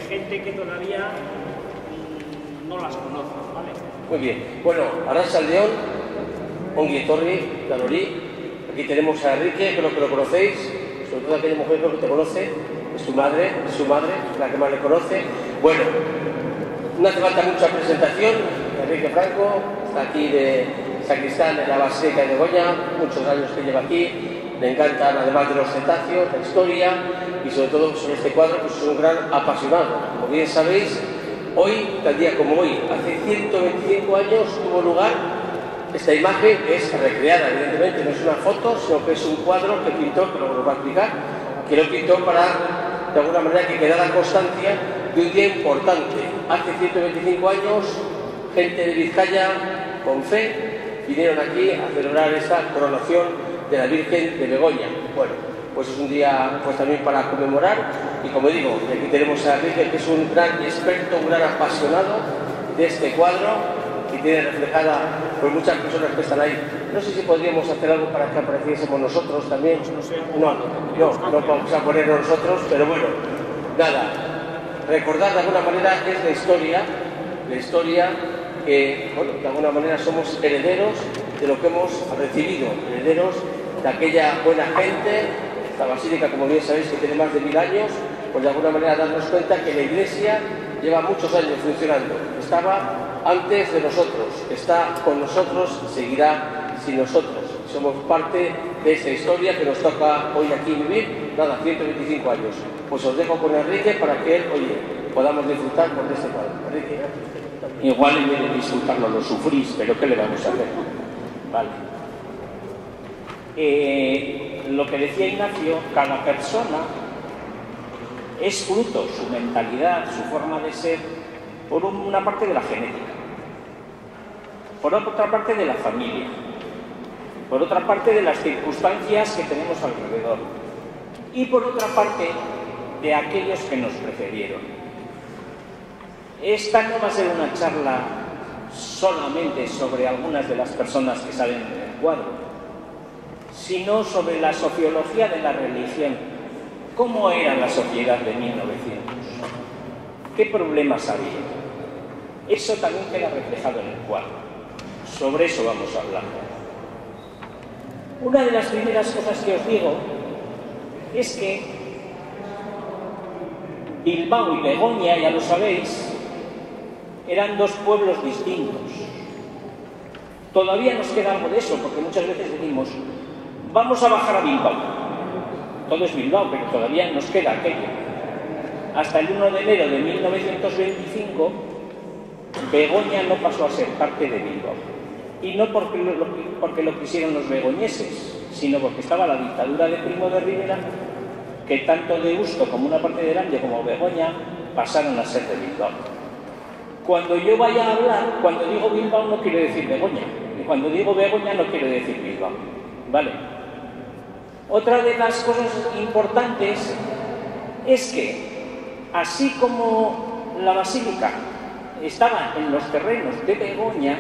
gente que todavía no las conoce, ¿vale? Muy bien. Bueno, Arratsaldeon, ongi etorri, Danori. Aquí tenemos a Enrique, creo que lo conocéis, sobre todo aquella mujer creo que te conoce, es su madre, la que más le conoce. Bueno, no hace falta mucha presentación. Enrique Franco está aquí de sacristán en la Basílica de Begoña, muchos años que lleva aquí, le encantan, además de los cetáceos, la historia y sobre todo sobre este cuadro, pues es un gran apasionado. Como bien sabéis, hoy, tal día como hoy, hace 125 años tuvo lugar esta imagen, que es recreada, evidentemente, no es una foto, sino que es un cuadro que pintó, que luego nos va a explicar, que lo pintó para, de alguna manera, que quedara constancia de un día importante. Hace 125 años, gente de Vizcaya, con fe, vinieron aquí a celebrar esta coronación de la Virgen de Begoña. Bueno, pues es un día pues también para conmemorar, y como digo, aquí tenemos a Enrique, que es un gran experto, un gran apasionado de este cuadro, y tiene reflejada por muchas personas que están ahí. No sé si podríamos hacer algo para que apareciésemos nosotros también. No vamos a ponernos nosotros, pero bueno, nada, recordar de alguna manera que es la historia que, bueno, de alguna manera somos herederos de lo que hemos recibido, herederos de aquella buena gente. Esta basílica, como bien sabéis, que tiene más de 1000 años, pues de alguna manera darnos cuenta que la Iglesia lleva muchos años funcionando. Estaba antes de nosotros, está con nosotros, seguirá sin nosotros. Somos parte de esa historia que nos toca hoy aquí vivir, nada, 125 años. Pues os dejo con Enrique para que él, podamos disfrutar de este cuadro. Enrique. Igual en vez de disfrutarlo lo sufrís, pero ¿qué le vamos a hacer? Vale. Lo que decía Ignacio, cada persona es fruto, su mentalidad, su forma de ser, por una parte de la genética, por otra parte de la familia, por otra parte de las circunstancias que tenemos alrededor y por otra parte de aquellos que nos precedieron. Esta no va a ser una charla solamente sobre algunas de las personas que salen en el cuadro, sino sobre la sociología de la religión. ¿Cómo era la sociedad de 1900? ¿Qué problemas había? Eso también queda reflejado en el cuadro. Sobre eso vamos a hablar. Una de las primeras cosas que os digo es que Bilbao y Begoña, ya lo sabéis, eran dos pueblos distintos. Todavía nos queda algo de eso, porque muchas veces decimos, vamos a bajar a Bilbao. Todo es Bilbao, pero todavía nos queda aquello. Hasta el 1 de enero de 1925, Begoña no pasó a ser parte de Bilbao. Y no porque lo quisieron los begoñeses, sino porque estaba la dictadura de Primo de Rivera, que tanto Deusto como una parte de Erandio como Begoña pasaron a ser de Bilbao. Cuando yo vaya a hablar, cuando digo Bilbao no quiero decir Begoña, y cuando digo Begoña no quiero decir Bilbao. ¿Vale? Otra de las cosas importantes es que, así como la basílica estaba en los terrenos de Begoña,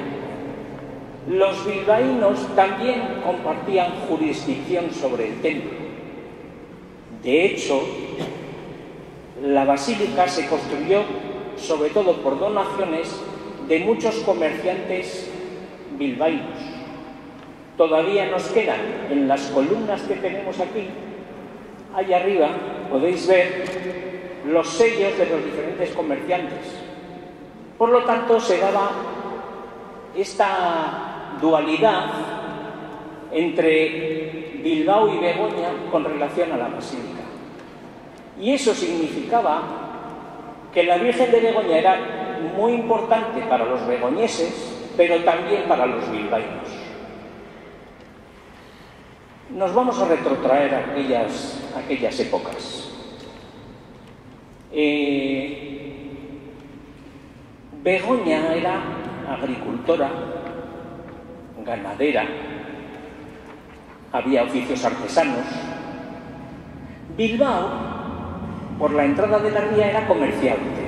los bilbaínos también compartían jurisdicción sobre el templo. De hecho, la basílica se construyó sobre todo por donaciones de muchos comerciantes bilbaínos. Todavía nos quedan en las columnas que tenemos aquí, allá arriba, podéis ver los sellos de los diferentes comerciantes. Por lo tanto, se daba esta dualidad entre Bilbao y Begoña con relación a la basílica. Y eso significaba que la Virgen de Begoña era muy importante para los begoñeses, pero también para los bilbaínos. Nos vamos a retrotraer a aquellas épocas. Begoña era agricultora, ganadera, había oficios artesanos. Bilbao, por la entrada de la ría, era comerciante.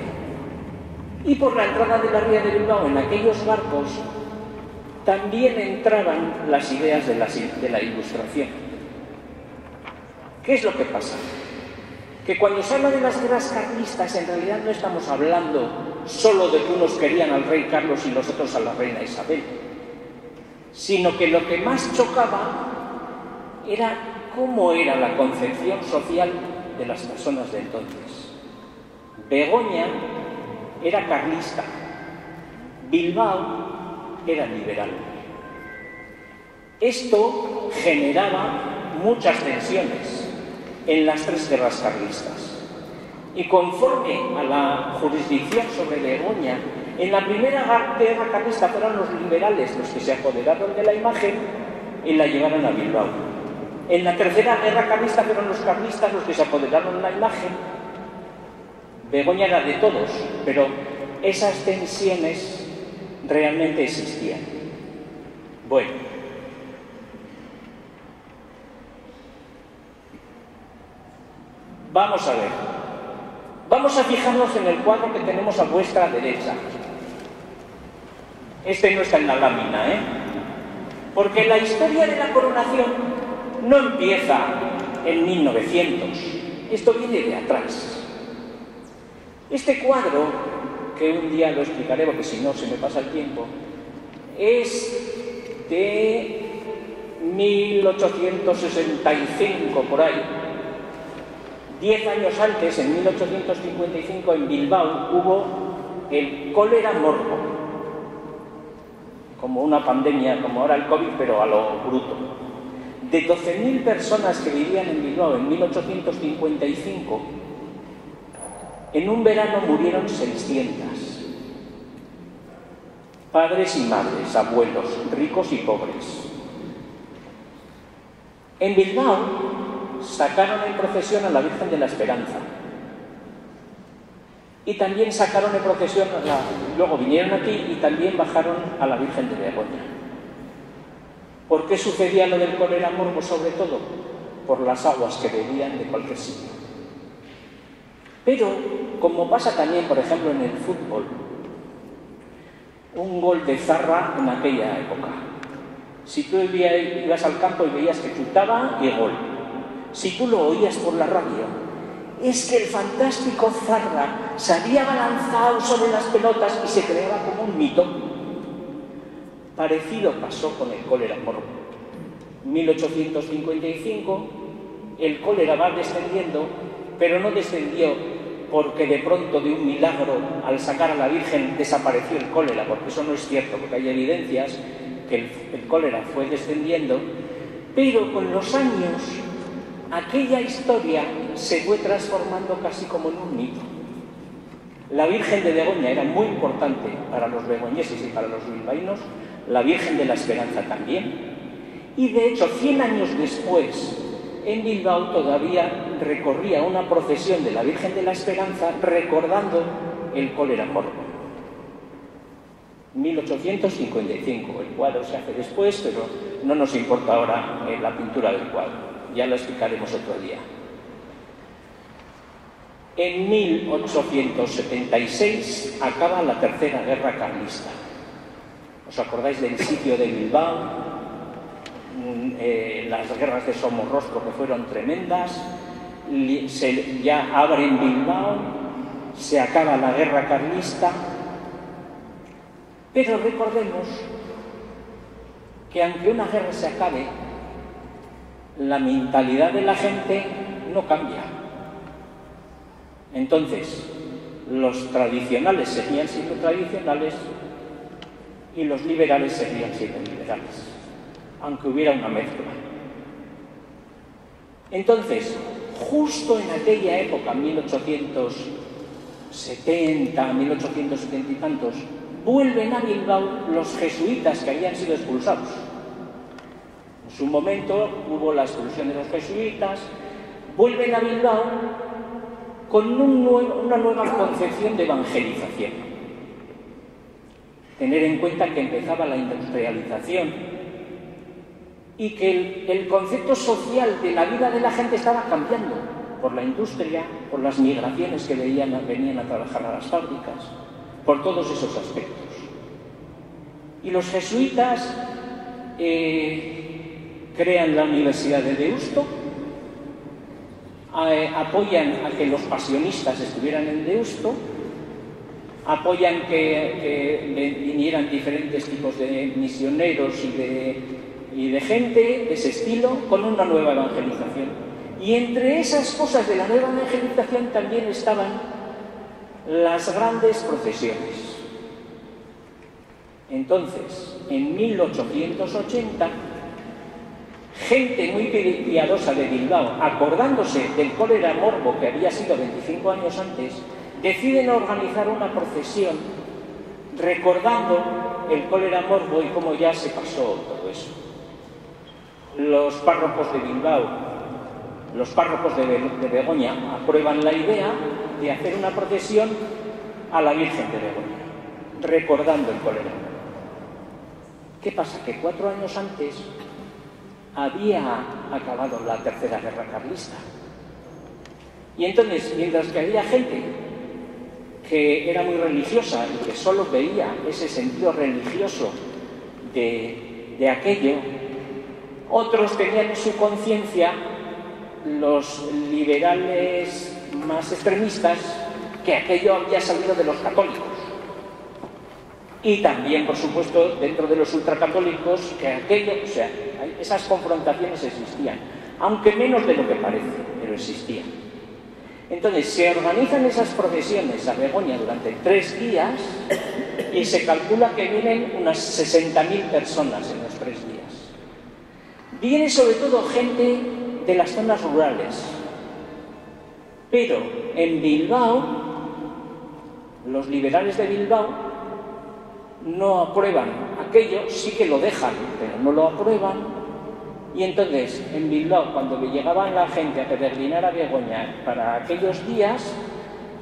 Y por la entrada de la ría de Bilbao en aquellos barcos también entraban las ideas de la Ilustración. ¿Qué es lo que pasa? que cuando se habla de las guerras carlistas en realidad no estamos hablando solo de que unos querían al rey Carlos y los otros a la reina Isabel, sino que lo que más chocaba era cómo era la concepción social de las personas de entonces. Begoña era carlista, Bilbao era liberal. Esto generaba muchas tensiones en las tres guerras carlistas. Y conforme a la jurisdicción sobre Begoña, en la primera guerra carlista fueron los liberales los que se apoderaron de la imagen y la llevaron a Bilbao. En la tercera guerra carlista fueron los carlistas los que se apoderaron de la imagen. Begoña era de todos, pero esas tensiones realmente existían. Bueno, vamos a ver. Vamos a fijarnos en el cuadro que tenemos a vuestra derecha. Este no está en la lámina, porque la historia de la coronación no empieza en 1900. Esto viene de atrás. Este cuadro, que un día lo explicaré porque si no se me pasa el tiempo, es de 1865 por ahí. 10 años antes, en 1855, en Bilbao hubo el cólera morbo, como una pandemia, como ahora el COVID, pero a lo bruto. De 12.000 personas que vivían en Bilbao en 1855, en un verano murieron 600. Padres y madres, abuelos, ricos y pobres. En Bilbao sacaron en procesión a la Virgen de la Esperanza. Y también sacaron en procesión luego vinieron aquí y también bajaron a la Virgen de Begoña. ¿Por qué sucedía lo del cólera morbo sobre todo? Por las aguas que bebían de cualquier sitio. Pero, como pasa también, por ejemplo, en el fútbol, un gol de Zarra en aquella época. Si tú ibas al campo y veías que chutaba y gol. Si tú lo oías por la radio, es que el fantástico Zarra se había abalanzado sobre las pelotas y se creaba como un mito. Parecido pasó con el cólera morbo. 1855, el cólera va descendiendo, pero no descendió porque de pronto, de un milagro, al sacar a la Virgen desapareció el cólera, porque eso no es cierto, porque hay evidencias que el cólera fue descendiendo, pero con los años aquella historia se fue transformando casi como en un mito. La Virgen de Begoña era muy importante para los begoñeses y para los bilbaínos, la Virgen de la Esperanza también. Y de hecho, 100 años después, en Bilbao todavía recorría una procesión de la Virgen de la Esperanza recordando el cólera morbo. 1855, el cuadro se hace después, pero no nos importa ahora la pintura del cuadro. Ya lo explicaremos otro día. En 1876 acaba la Tercera Guerra Carlista. ¿Os acordáis del sitio de Bilbao? Las guerras de Somorrostro, que fueron tremendas. Ya abren Bilbao, se acaba la Guerra Carlista. Pero recordemos que aunque una guerra se acabe, la mentalidad de la gente no cambia. Entonces, los tradicionales seguían siendo tradicionales y los liberales seguían siendo liberales, aunque hubiera una mezcla. Entonces, justo en aquella época, 1870, 1870 y tantos, vuelven a Bilbao los jesuitas que habían sido expulsados. En su momento hubo la expulsión de los jesuitas, vuelven a Bilbao con una nueva concepción de evangelización. Tener en cuenta que empezaba la industrialización y que el concepto social de la vida de la gente estaba cambiando por la industria, por las migraciones que venían a trabajar a las fábricas, por todos esos aspectos. Y los jesuitas crean la Universidad de Deusto, apoyan a que los pasionistas estuvieran en Deusto, apoyan que vinieran diferentes tipos de misioneros y de gente de ese estilo con una nueva evangelización. Y entre esas cosas de la nueva evangelización también estaban las grandes procesiones. Entonces, en 1880, gente muy piadosa de Bilbao, acordándose del cólera morbo que había sido 25 años antes, deciden organizar una procesión recordando el cólera morbo y cómo ya se pasó todo eso. Los párrocos de Bilbao, los párrocos de Begoña, aprueban la idea de hacer una procesión a la Virgen de Begoña, recordando el cólera. ¿Qué pasa? Que 4 años antes había acabado la Tercera Guerra Carlista. Y entonces, mientras que había gente que era muy religiosa y que solo veía ese sentido religioso de aquello, otros tenían en su conciencia, los liberales más extremistas, que aquello había salido de los católicos. Y también, por supuesto, dentro de los ultracatólicos, que aquello, o sea, esas confrontaciones existían, aunque menos de lo que parece, pero existían. Entonces, se organizan esas procesiones a Begoña durante 3 días y se calcula que vienen unas 60.000 personas en los 3 días. Viene sobre todo gente de las zonas rurales, pero en Bilbao, los liberales de Bilbao no aprueban aquello, sí que lo dejan, pero no lo aprueban. Y entonces, en Bilbao, cuando llegaban la gente a peregrinar a Begoña para aquellos días,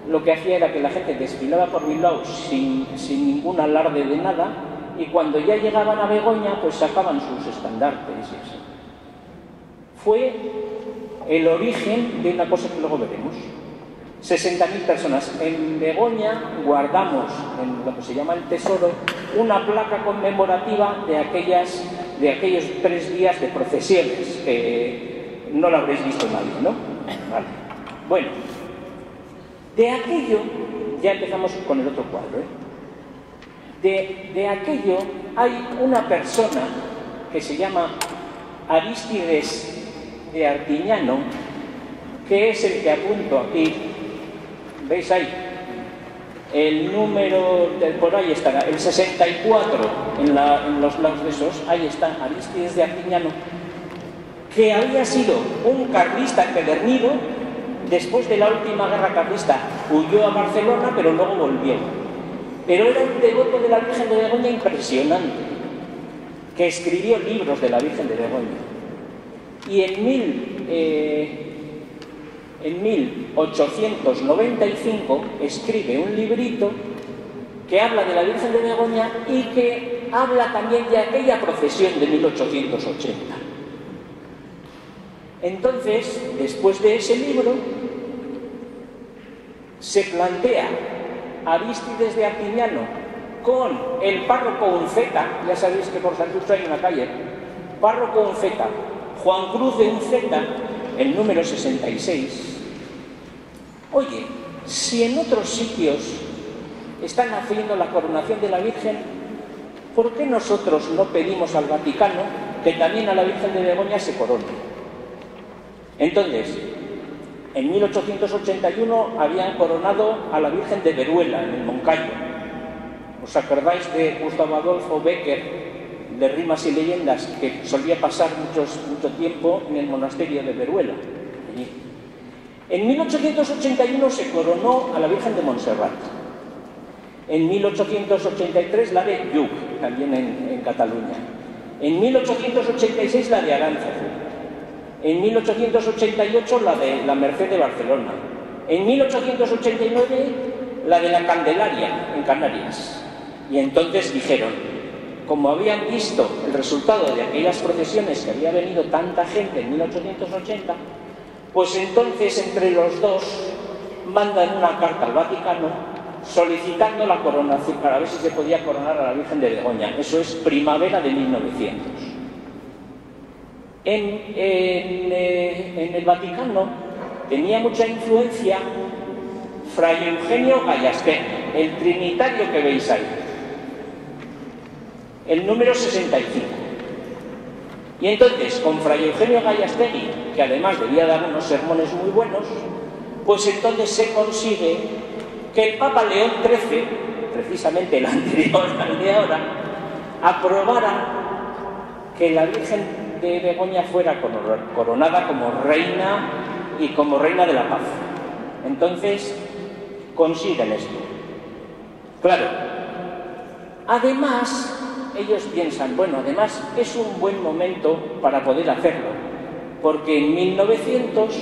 lo que hacía era que la gente desfilaba por Bilbao sin ningún alarde de nada, y cuando ya llegaban a Begoña, pues sacaban sus estandartes y así. Fue el origen de una cosa que luego veremos. 60.000 personas. En Begoña guardamos, en lo que se llama el tesoro, una placa conmemorativa de aquellos 3 días de procesiones, que no lo habréis visto nadie, ¿no? Vale. Bueno, de aquello, ya empezamos con el otro cuadro, De aquello hay una persona que se llama Arístides de Artiñano, que es el que apunto aquí. ¿Veis ahí? El número, por ahí estará, el 64 en los lados de esos, ahí está Arístides de Artiñano, que había sido un carlista empedernido. Después de la última guerra carlista huyó a Barcelona, pero luego volvió. Pero era un devoto de la Virgen de Begoña impresionante, que escribió libros de la Virgen de Begoña. Y en 1895 escribe un librito que habla de la Virgen de Begoña y que habla también de aquella procesión de 1880. Entonces, después de ese libro, se plantea Arístides de Artiñano con el párroco Unceta, ya sabéis que por Santurce hay una calle, párroco Unceta, Juan Cruz de Unceta, el número 66. Oye, si en otros sitios están haciendo la coronación de la Virgen, ¿por qué nosotros no pedimos al Vaticano que también a la Virgen de Begoña se corone? Entonces, en 1881 habían coronado a la Virgen de Veruela, en el Moncayo. ¿Os acordáis de Gustavo Adolfo Becker, de Rimas y Leyendas, que solía pasar mucho tiempo en el monasterio de Veruela? Allí. En 1881 se coronó a la Virgen de Montserrat. En 1883 la de Lluc, también en Cataluña. En 1886 la de Aránzazu. En 1888 la de la Merced de Barcelona. En 1889 la de la Candelaria, en Canarias. Y entonces dijeron, como habían visto el resultado de aquellas procesiones que había venido tanta gente en 1880, pues entonces entre los dos mandan una carta al Vaticano solicitando la coronación, para ver si se podía coronar a la Virgen de Begoña. Eso es primavera de 1900. En el Vaticano tenía mucha influencia Fray Eugenio Gallastegui, el trinitario que veis ahí, el número 65. Y entonces, con Fray Eugenio Gallastegui, que además debía dar unos sermones muy buenos, pues entonces se consigue que el Papa León XIII, precisamente el anterior al de ahora, aprobara que la Virgen de Begoña fuera coronada como reina y como reina de la paz. Entonces consiguen esto. Claro, además ellos piensan, bueno, además es un buen momento para poder hacerlo, porque en 1900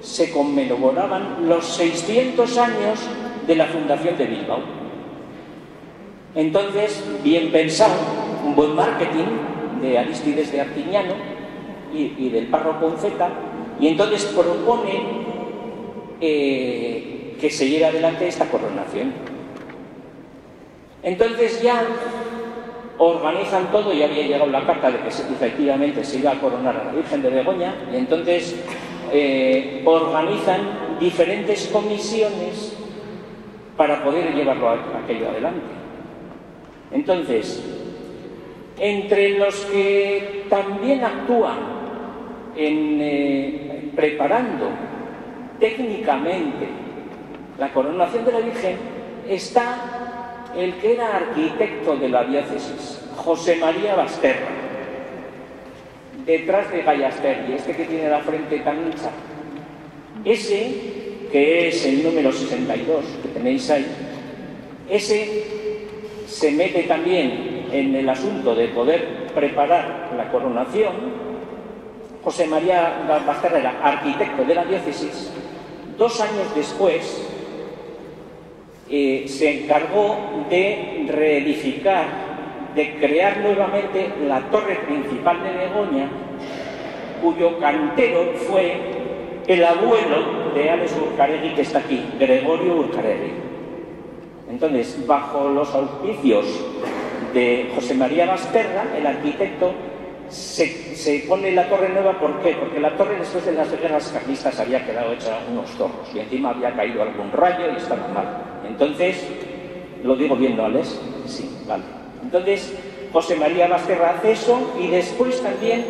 se conmemoraban los 600 años de la fundación de Bilbao. Entonces, bien pensado, un buen marketing de Arístides de Artiñano y del párroco Unceta, y entonces propone que se lleve adelante esta coronación. Entonces ya organizan todo, y había llegado la carta de que efectivamente se iba a coronar a la Virgen de Begoña, y entonces organizan diferentes comisiones para poder llevarlo aquello adelante. Entonces, entre los que también actúan preparando técnicamente la coronación de la Virgen está el que era arquitecto de la diócesis, José María Basterra, detrás de Gallastegui, este que tiene la frente tan ancha. Ese, que es el número 62 que tenéis ahí, ese se mete también en el asunto de poder preparar la coronación. José María Basterra era arquitecto de la diócesis. 2 años después se encargó de reedificar, de crear nuevamente la torre principal de Begoña, cuyo cantero fue el abuelo de Alex Urcaregui, que está aquí, Gregorio Urcaregui. Entonces, bajo los auspicios de José María Basterra, el arquitecto, se pone la torre nueva. ¿Por qué? Porque la torre, después de las guerras carlistas, había quedado hecha unos zorros y encima había caído algún rayo y estaba mal. Entonces, ¿lo digo bien, no, Alex? Sí, vale. Entonces, José María Basterra hace eso, y después también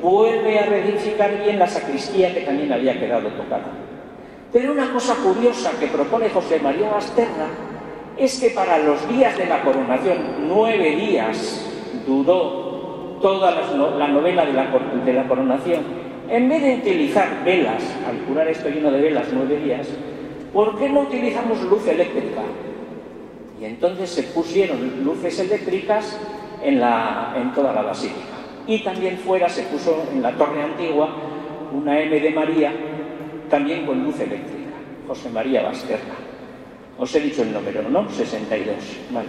vuelve a reedificar bien la sacristía, que también había quedado tocada. Pero una cosa curiosa que propone José María Basterra es que para los días de la coronación, 9 días duró toda la novela de la coronación, en vez de utilizar velas, al curar esto lleno de velas 9 días, ¿por qué no utilizamos luz eléctrica? Y entonces se pusieron luces eléctricas en toda la basílica. Y también fuera se puso en la torre antigua una M de María, también con luz eléctrica. José María Basterra. Os he dicho el número, ¿no? 62. Vale.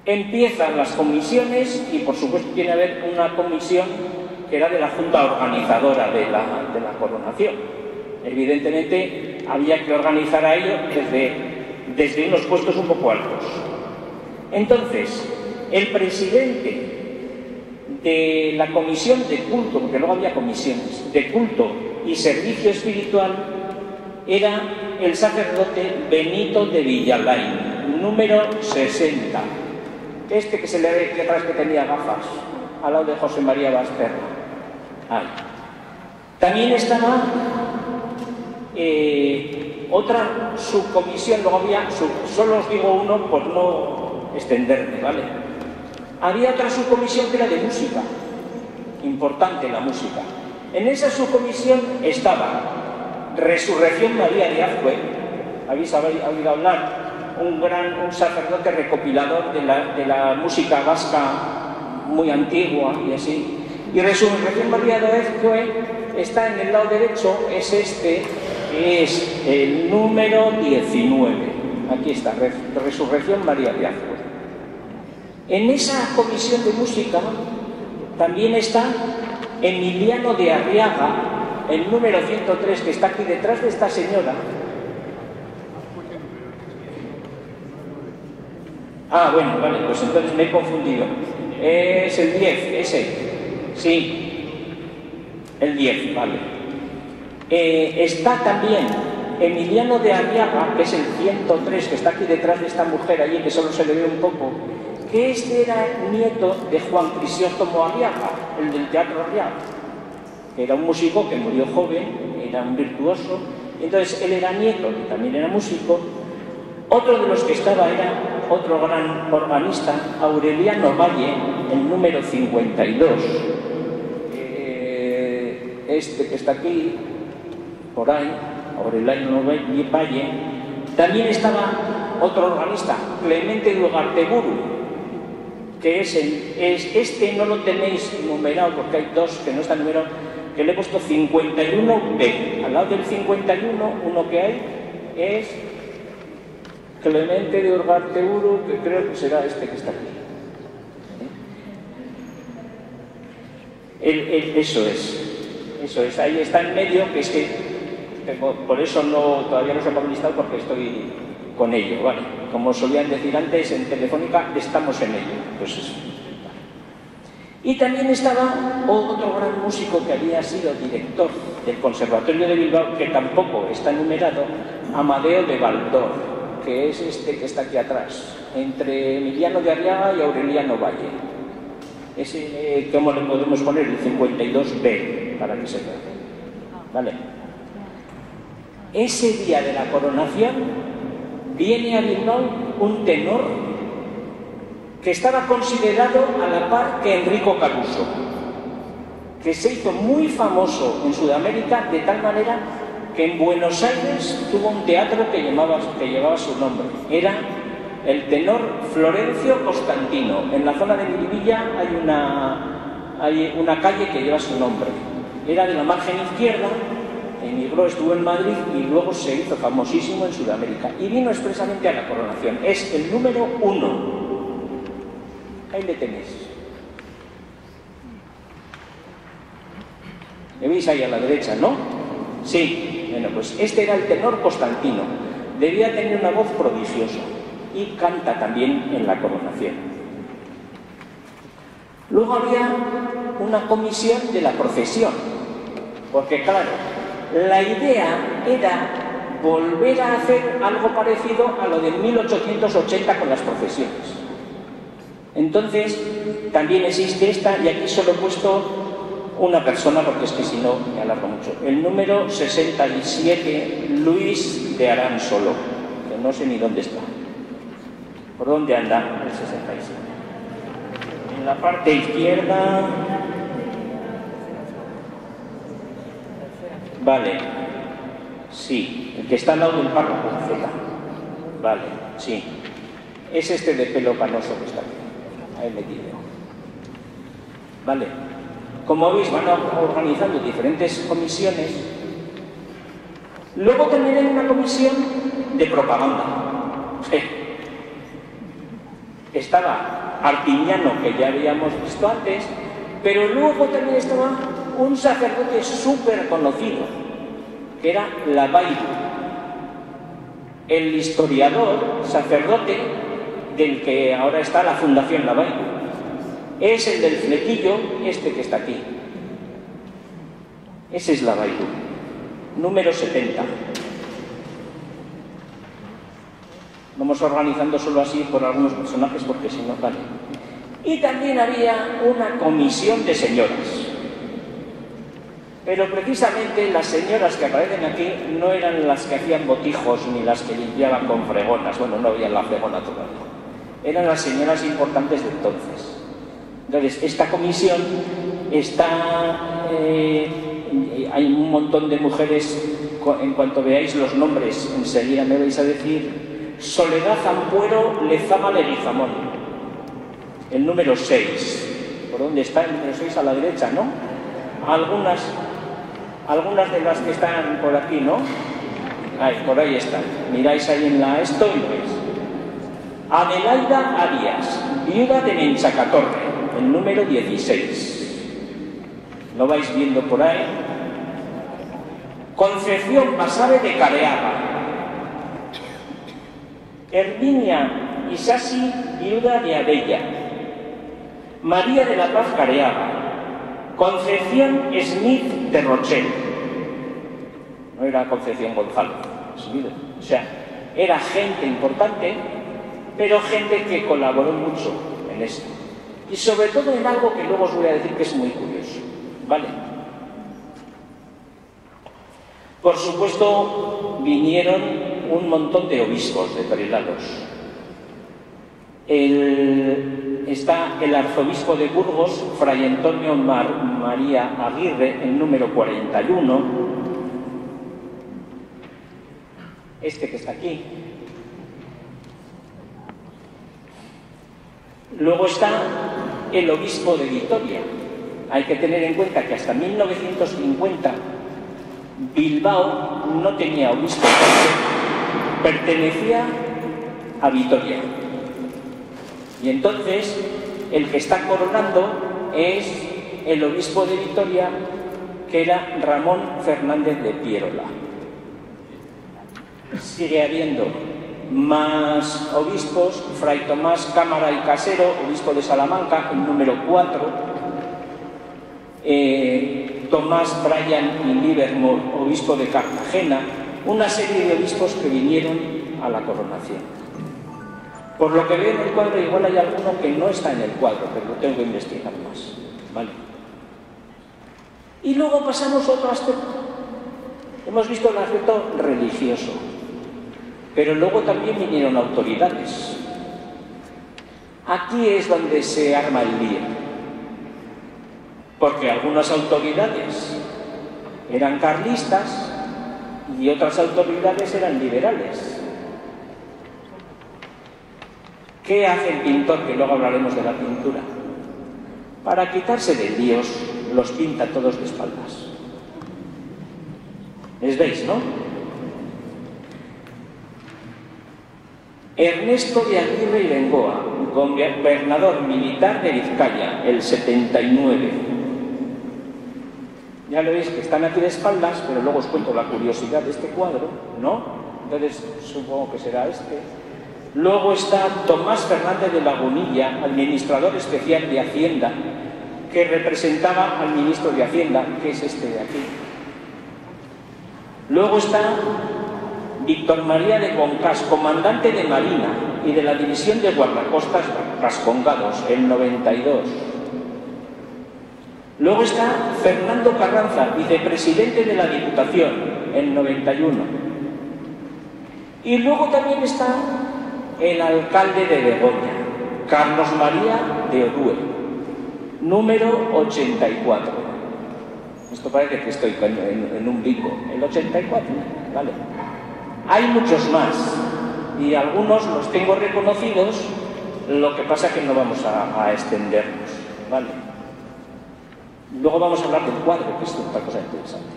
Empiezan las comisiones, y por supuesto tiene que haber una comisión que era de la Junta Organizadora de la coronación. Evidentemente había que organizar a ello desde unos puestos un poco altos. Entonces, el presidente de la comisión de culto, porque luego había comisiones de culto y servicio espiritual, era el sacerdote Benito de Villalain, número 60. Este que se le ve aquí atrás, que tenía gafas, al lado de José María Basterra. Ahí. También estaba otra subcomisión, luego había, solo os digo uno por no extenderme, ¿vale? Había otra subcomisión que era de música, importante la música. En esa subcomisión estaba Resurrección María de Azcue, habéis oído hablar, un sacerdote recopilador de la música vasca muy antigua y así. Y Resurrección María de Azcue está en el lado derecho, es este, que es el número 19. Aquí está, Resurrección María de Azcue. En esa comisión de música también está Emiliano de Arriaga, el número 103, que está aquí detrás de esta señora. Ah, bueno, vale, pues entonces me he confundido. Es el 10, ese. Sí, el 10, vale. Está también Emiliano de Arriaga, que es el 103, que está aquí detrás de esta mujer allí, que solo se le ve un poco, que este era nieto de Juan Crisóstomo Arriaga, el del Teatro Arriaga, que era un músico que murió joven, era un virtuoso. Entonces él era nieto y también era músico. Otro de los que estaba era otro gran organista, Aureliano Valle, el número 52. Este que está aquí, por ahí, Aureliano Valle. También estaba otro organista, Clemente de Ugarteburu, que este no lo tenéis numerado porque hay dos que no están numerados, que le he puesto 51B. Al lado del 51, uno que hay es Clemente de Ugarteburu, que creo que será este que está aquí. Eso es, ahí está en medio, que es que por eso todavía no se ha listado, porque estoy con ello, ¿vale? Como solían decir antes en Telefónica, estamos en ello, pues eso. Y también estaba otro gran músico que había sido director del Conservatorio de Bilbao, que tampoco está numerado, Amadeo de Baldor, que es este que está aquí atrás, entre Emiliano de Arriaga y Aureliano Valle. Ese, ¿cómo le podemos poner? El 52B, para que se vea. ¿Vale? Ese día de la coronación viene a Bilbao un tenor que estaba considerado a la par que Enrico Caruso, que se hizo muy famoso en Sudamérica, de tal manera que en Buenos Aires tuvo un teatro que llevaba su nombre. Era el tenor Florencio Costantino. En la zona de Miribilla hay una calle que lleva su nombre. Era de la margen izquierda, emigró, estuvo en Madrid y luego se hizo famosísimo en Sudamérica. Y vino expresamente a la coronación. Es el número 1. Ahí le tenéis. ¿Me veis ahí a la derecha, no? Sí. Bueno, pues este era el tenor Constantino. Debía tener una voz prodigiosa y canta también en la coronación. Luego había una comisión de la procesión, porque claro, la idea era volver a hacer algo parecido a lo de 1880 con las procesiones. Entonces, también existe esta, y aquí solo he puesto una persona, porque es que si no me alargo mucho. El número 67, Luis de Aransolo, que no sé ni dónde está. ¿Por dónde anda el 67? En la parte izquierda. Vale. Sí, el que está al lado del párrafo, Z. Vale, sí. Es este de pelo canoso que está aquí. Ahí metido. Vale. Como veis, van organizando diferentes comisiones. Luego también hay una comisión de propaganda. Estaba Artiñano, que ya habíamos visto antes, pero luego también estaba un sacerdote súper conocido, que era Lavairu, el historiador, sacerdote del que ahora está la Fundación Lavairu. Es el del flequillo, este que está aquí. Ese es Lavairu, número 70. Vamos organizando solo así por algunos personajes, porque si no, vale. Y también había una comisión de señoras. Pero precisamente las señoras que aparecen aquí no eran las que hacían botijos ni las que limpiaban con fregonas. Bueno, no había la fregona todavía. Eran las señoras importantes de entonces. Entonces, esta comisión está... hay un montón de mujeres, en cuanto veáis los nombres, enseguida me vais a decir... Soledad Ampuero Lezama Leguizamón, el número 6. ¿Por dónde está el número 6? A la derecha, ¿no? Algunas de las que están por aquí, ¿no? Ahí, por ahí están. Miráis ahí en la esto y lo veis. Adelaida Arias, viuda de Menchacatorre, el número 16. Lo vais viendo por ahí. Concepción Basabe de Careaga. Herminia Isasi, viuda de Abella. María de la Paz Careaga. Concepción Smith de Rochelle. no era Concepción González, o sea, era gente importante, pero gente que colaboró mucho en esto. Y sobre todo en algo que luego os voy a decir que es muy curioso, ¿vale? Por supuesto, vinieron un montón de obispos de prelados. Está el arzobispo de Burgos, Fray Antonio María Aguirre, el número 41, este que está aquí. Luego está el obispo de Vitoria. Hay que tener en cuenta que hasta 1950 Bilbao no tenía obispo, pertenecía a Vitoria. Y entonces el que está coronando es el obispo de Vitoria, que era Ramón Fernández de Pierola. Sigue habiendo más obispos: Fray Tomás Cámara y Casero, obispo de Salamanca, el número 4, Tomás Bryan y Livermore, obispo de Cartagena, una serie de obispos que vinieron a la coronación. Por lo que veo en el cuadro, igual hay alguno que no está en el cuadro, pero lo tengo que investigar más, ¿vale? Y luego pasamos a otro aspecto. Hemos visto el aspecto religioso, pero luego también vinieron autoridades. Aquí es donde se arma el lío, porque algunas autoridades eran carlistas y otras autoridades eran liberales. ¿Qué hace el pintor? Que luego hablaremos de la pintura. Para quitarse de líos, los pinta todos de espaldas. ¿Les veis, no? Ernesto de Aguirre y Bengoa, gobernador militar de Vizcaya, el 79. Ya lo veis que están aquí de espaldas, pero luego os cuento la curiosidad de este cuadro, ¿no? Entonces supongo que será este. Luego está Tomás Fernández de Lagunilla, administrador especial de Hacienda, que representaba al ministro de Hacienda, que es este de aquí. Luego está Víctor María de Concás, comandante de Marina y de la División de Guardacostas Rascongados, el 92. Luego está Fernando Carranza, vicepresidente de la Diputación, el 91. Y luego también está el alcalde de Begoña, Carlos María de Orue, número 84. Esto parece que estoy en un bingo. El 84, ¿vale? Hay muchos más y algunos los tengo reconocidos, lo que pasa es que no vamos a extendernos, ¿vale? Luego vamos a hablar del cuadro, que es otra cosa interesante.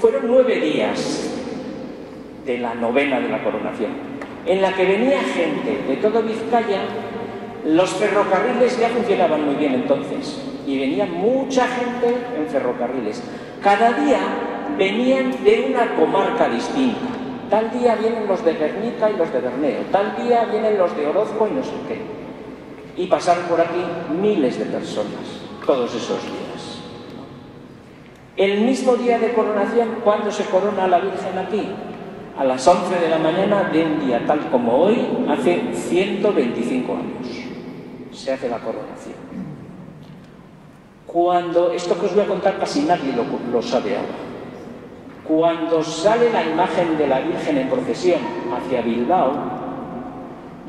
Fueron 9 días de la novena de la coronación, en la que venía gente de todo Vizcaya. Los ferrocarriles ya funcionaban muy bien entonces y venía mucha gente en ferrocarriles. Cada día venían de una comarca distinta. Tal día vienen los de Guernica y los de Bermeo, tal día vienen los de Orozco y no sé qué. Y pasaron por aquí miles de personas todos esos días. El mismo día de coronación, ¿cuándo se corona a la Virgen aquí? A las 11 de la mañana de un día tal como hoy, hace 125 años, se hace la coronación. Esto que os voy a contar casi nadie lo sabe ahora. Cuando sale la imagen de la Virgen en procesión hacia Bilbao,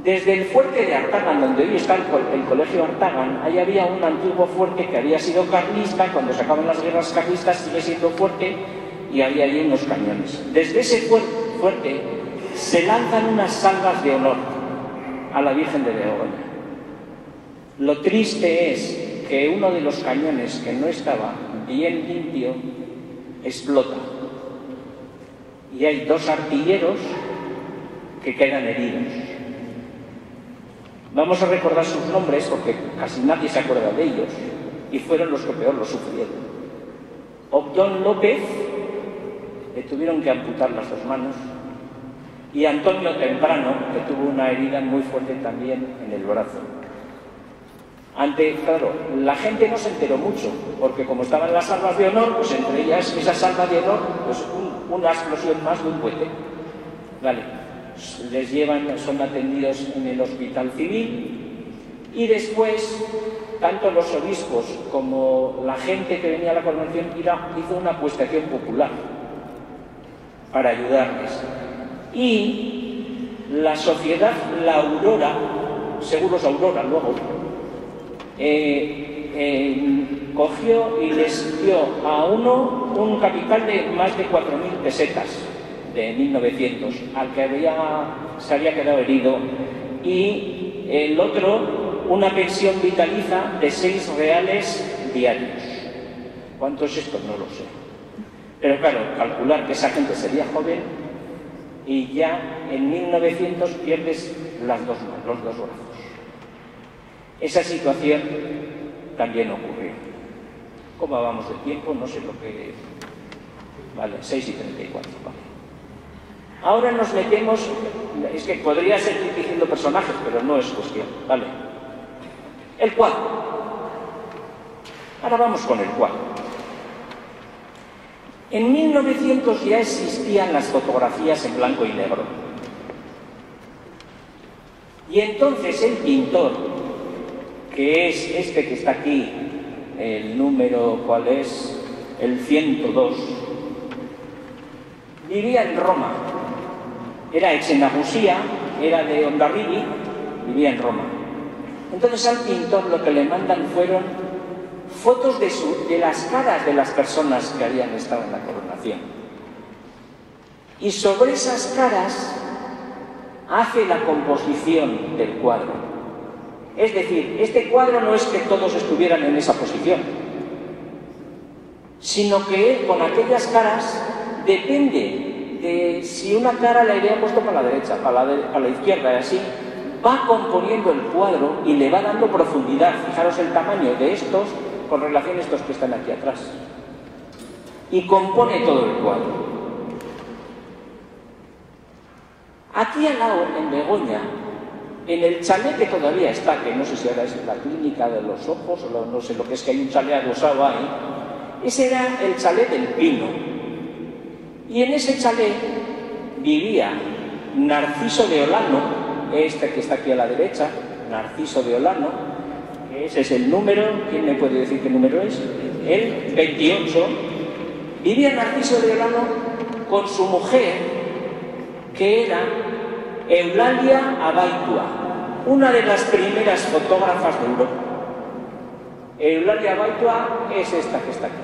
desde el fuerte de Artagan, donde hoy está el colegio Artagan, ahí había un antiguo fuerte que había sido carlista, y cuando se acaban las guerras carlistas sigue siendo fuerte, y había allí unos cañones. Desde ese fuerte se lanzan unas salvas de honor a la Virgen de Begoña. Lo triste es que uno de los cañones, que no estaba bien limpio, explota. Y hay 2 artilleros que quedan heridos. Vamos a recordar sus nombres porque casi nadie se acuerda de ellos, y fueron los que peor lo sufrieron. Obdón López, le tuvieron que amputar las 2 manos, y Antonio Temprano, que tuvo una herida muy fuerte también en el brazo. Claro, la gente no se enteró mucho, porque como estaban las salvas de honor, pues entre ellas, esas salvas de honor, pues una explosión más de un cohete. Vale, les llevan, son atendidos en el hospital civil, y después, tanto los obispos como la gente que venía a la coronación hizo una apuestación popular para ayudarles. Y la sociedad La Aurora, Seguros Aurora luego, cogió y les dio a uno un capital de más de 4.000 pesetas de 1900, al que se había quedado herido, y el otro una pensión vitaliza de 6 reales diarios. ¿Cuánto es esto? No lo sé. Pero claro, calcular que esa gente sería joven y ya en 1900 pierdes los dos brazos. Esa situación también ocurrió. ¿Cómo vamos de tiempo? No sé lo que... Vale, 6:34. Vale. Ahora nos metemos... Es que podría seguir diciendo personajes, pero no es cuestión. Vale. El cuadro. Ahora vamos con el cuadro. En 1900 ya existían las fotografías en blanco y negro. Y entonces el pintor, que es este que está aquí, el número, ¿cuál es? El 102, vivía en Roma. Era Echenagusía, era de Ondarribi, vivía en Roma. Entonces al pintor lo que le mandan fueron fotos de las caras de las personas que habían estado en la coronación. Y sobre esas caras hace la composición del cuadro. Es decir, este cuadro no es que todos estuvieran en esa posición, sino que él, con aquellas caras, depende de si una cara la había puesto para la derecha, para la izquierda, y así, va componiendo el cuadro y le va dando profundidad. Fijaros el tamaño de estos con relación a estos que están aquí atrás. Y compone todo el cuadro. Aquí al lado, en Begoña, en el chalet que todavía está, que no sé si ahora es la clínica de los ojos, o no sé lo que es, que hay un chalet adosado ahí, ese era el chalet del Pino. Y en ese chalet vivía Narciso de Olano, este que está aquí a la derecha, Narciso de Olano, que ese es el número, ¿quién me puede decir qué número es? El 28. Vivía Narciso de Olano con su mujer, que era Eulalia Abaitua, una de las primeras fotógrafas de Europa. Eulalia Abaitua es esta que está aquí,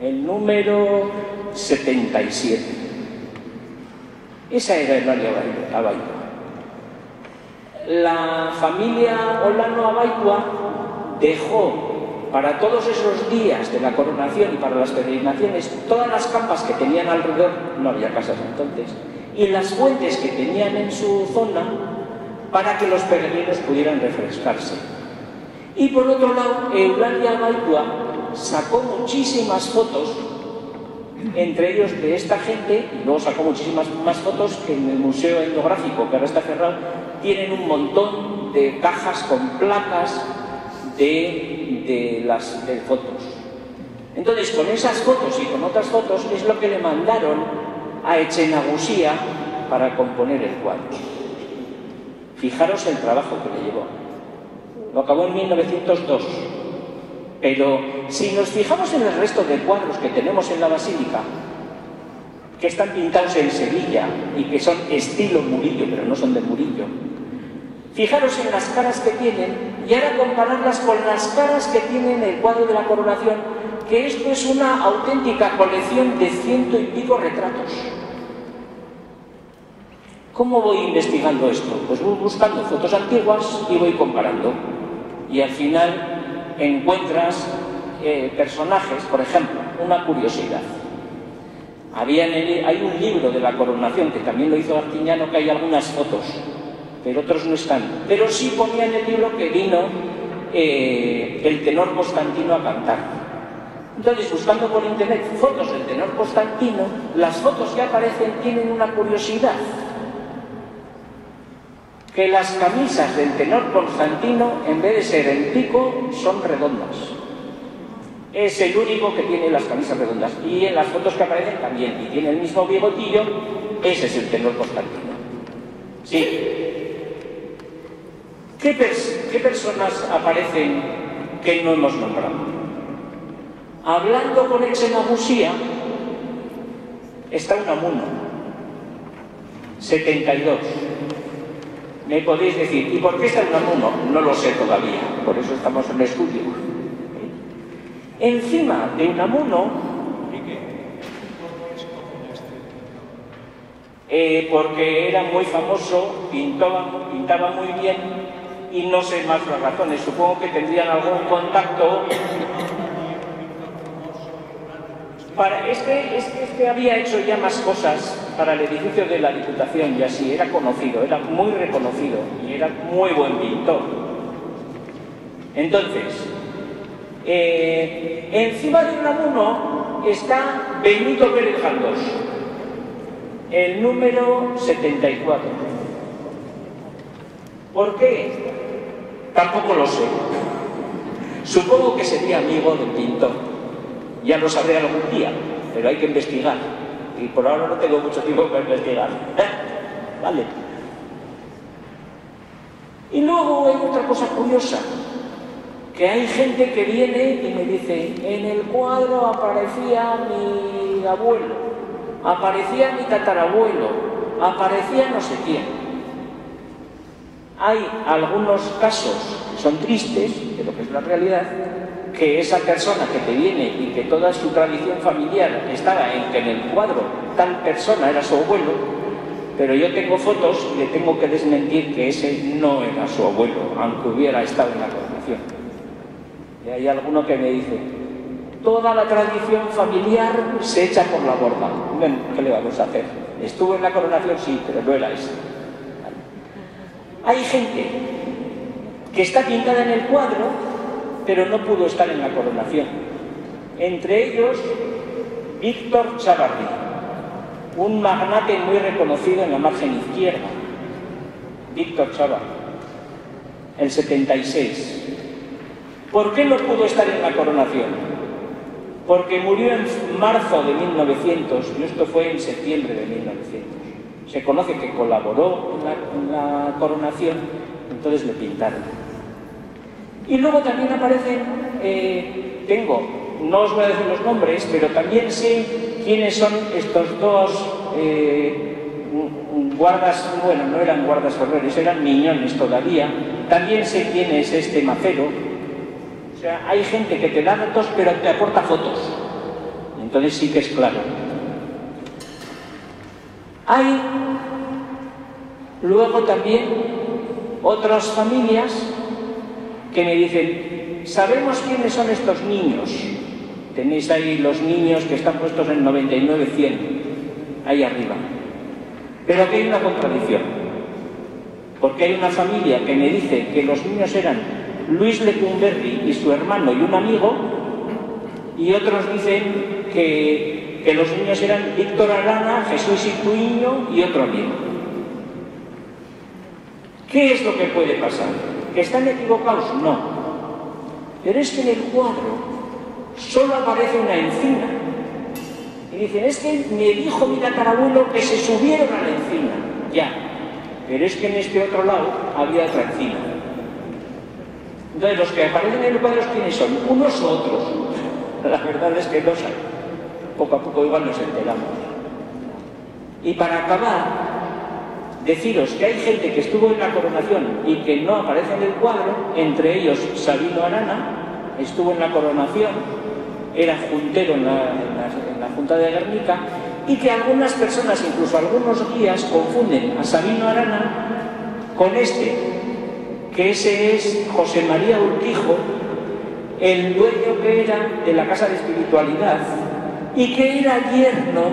el número 77. Esa era Eulalia Abaitua. La familia Olano Abaitua dejó para todos esos días de la coronación y para las peregrinaciones todas las campas que tenían alrededor, no había casas entonces, y las fuentes que tenían en su zona para que los peregrinos pudieran refrescarse. Y por otro lado, Eulalia Abaitua sacó muchísimas fotos, entre ellos de esta gente, y luego sacó muchísimas más fotos que en el Museo Etnográfico, que ahora está cerrado, tienen un montón de cajas con placas de fotos. Entonces, con esas fotos y con otras fotos es lo que le mandaron a Echenagusía para componer el cuadro. Fijaros el trabajo que le llevó. Lo acabó en 1902. Pero si nos fijamos en el resto de cuadros que tenemos en la Basílica, que están pintados en Sevilla y que son estilo Murillo, pero no son de Murillo, fijaros en las caras que tienen y ahora compararlas con las caras que tienen el cuadro de la coronación, que esto es una auténtica colección de 100 y pico retratos. ¿Cómo voy investigando esto? Pues voy buscando fotos antiguas y voy comparando. Y al final encuentras personajes, por ejemplo, una curiosidad. Hay un libro de la coronación que también lo hizo Artiñano, que hay algunas fotos, pero otros no están. Pero sí ponía en el libro que vino el tenor Constantino a cantar. Entonces, buscando por internet fotos del tenor Constantino, las fotos que aparecen tienen una curiosidad, que las camisas del tenor Constantino, en vez de ser en pico, son redondas. Es el único que tiene las camisas redondas. Y en las fotos que aparecen también. Y tiene el mismo bigotillo. Ese es el tenor Constantino. Sí. ¿Qué personas aparecen que no hemos nombrado? Hablando con Exenagusía, está Unamuno, 72. Me podéis decir, ¿y por qué está Unamuno? No lo sé todavía, por eso estamos en estudio. Encima de Unamuno, porque era muy famoso, pintaba muy bien, y no sé más las razones, supongo que tendrían algún contacto. Este había hecho ya más cosas para el edificio de la Diputación y así, era conocido, era muy reconocido y era muy buen pintor. Entonces, encima de Unamuno está Benito Pérez Galdós, el número 74. ¿Por qué? Tampoco lo sé. Supongo que sería amigo del pintor. Ya lo sabré algún día, pero hay que investigar. Y por ahora no tengo mucho tiempo para investigar. Vale. Y luego hay otra cosa curiosa, que hay gente que viene y me dice, en el cuadro aparecía mi abuelo, aparecía mi tatarabuelo, aparecía no sé quién. Hay algunos casos que son tristes, pero que es la realidad, que esa persona que te viene y que toda su tradición familiar estaba en que en el cuadro tal persona era su abuelo, pero yo tengo fotos y le tengo que desmentir que ese no era su abuelo, aunque hubiera estado en la coronación. Y hay alguno que me dice, toda la tradición familiar se echa por la borda. Bueno, ¿qué le vamos a hacer? Estuvo en la coronación, sí, pero no era ese. Hay gente que está pintada en el cuadro, pero no pudo estar en la coronación. Entre ellos, Víctor Chávarri, un magnate muy reconocido en la margen izquierda. Víctor Chávarri, el 76. ¿Por qué no pudo estar en la coronación? Porque murió en marzo de 1900, y esto fue en septiembre de 1900. Se conoce que colaboró en la coronación, entonces le pintaron. Y luego también aparecen, no os voy a decir los nombres, pero también sé quiénes son estos dos guardas, bueno, no eran guardas ferreros, eran miñones todavía. También sé quién es este Macero. O sea, hay gente que te da datos, pero te aporta fotos. Entonces sí que es claro. Hay luego también otras familias que me dicen, sabemos quiénes son estos niños. Tenéis ahí los niños que están puestos en 99-100, ahí arriba. Pero aquí hay una contradicción, porque hay una familia que me dice que los niños eran Luis Lecumberri y su hermano y un amigo, y otros dicen que los niños eran Víctor Arana, Jesús Ituiño y otro amigo. ¿Qué es lo que puede pasar? ¿Que están equivocados? No. Pero es que en el cuadro solo aparece una encina. Y dicen, es que me dijo mi tatarabuelo que se subieron a la encina. Ya. Pero es que en este otro lado había otra encina. Entonces, los que aparecen en el cuadro, ¿quiénes son? ¿Unos o otros? La verdad es que no saben. Poco a poco igual nos enteramos. Y para acabar, deciros que hay gente que estuvo en la coronación y que no aparece en el cuadro, entre ellos Sabino Arana, estuvo en la coronación, era juntero en la Junta de Guernica, y que algunas personas, incluso algunos guías, confunden a Sabino Arana con que ese es José María Urquijo, el dueño que era de la Casa de Espiritualidad y que era yerno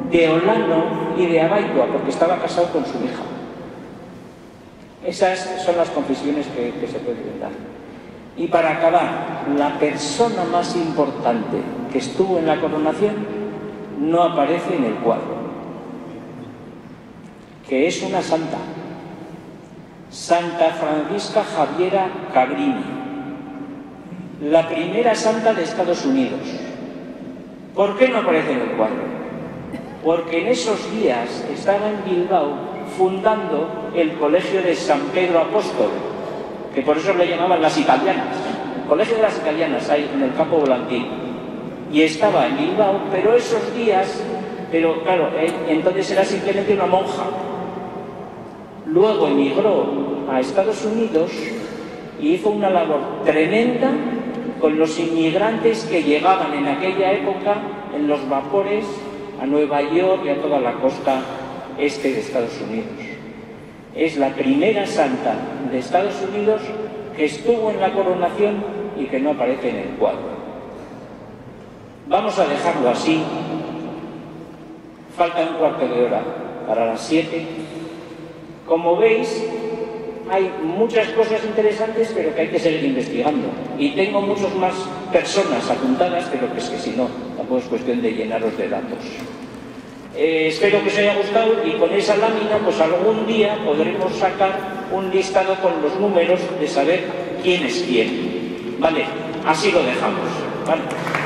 de Olano y de Abaitua, porque estaba casado con su hija. Esas son las confesiones que se pueden dar. Y para acabar, la persona más importante que estuvo en la coronación no aparece en el cuadro, que es una santa. Santa Francisca Javiera Cabrini, la primera santa de Estados Unidos. ¿Por qué no aparece en el cuadro? Porque en esos días estaba en Bilbao fundando el colegio de San Pedro Apóstol, que por eso le llamaban las italianas, el colegio de las italianas, ahí en el campo volantín. Y estaba en Bilbao, pero esos días, pero claro, entonces era simplemente una monja. Luego emigró a Estados Unidos y hizo una labor tremenda con los inmigrantes que llegaban en aquella época en los vapores a Nueva York y a toda la costa este de Estados Unidos. Es la primera santa de Estados Unidos que estuvo en la coronación y que no aparece en el cuadro. Vamos a dejarlo así. Falta un cuarto de hora para las 7. Como veis, hay muchas cosas interesantes, pero que hay que seguir investigando. Y tengo muchas más personas apuntadas, pero que es que si no, tampoco es cuestión de llenaros de datos. Espero que os haya gustado y con esa lámina, pues algún día podremos sacar un listado con los números de saber quién es quién. Vale, así lo dejamos. Vale.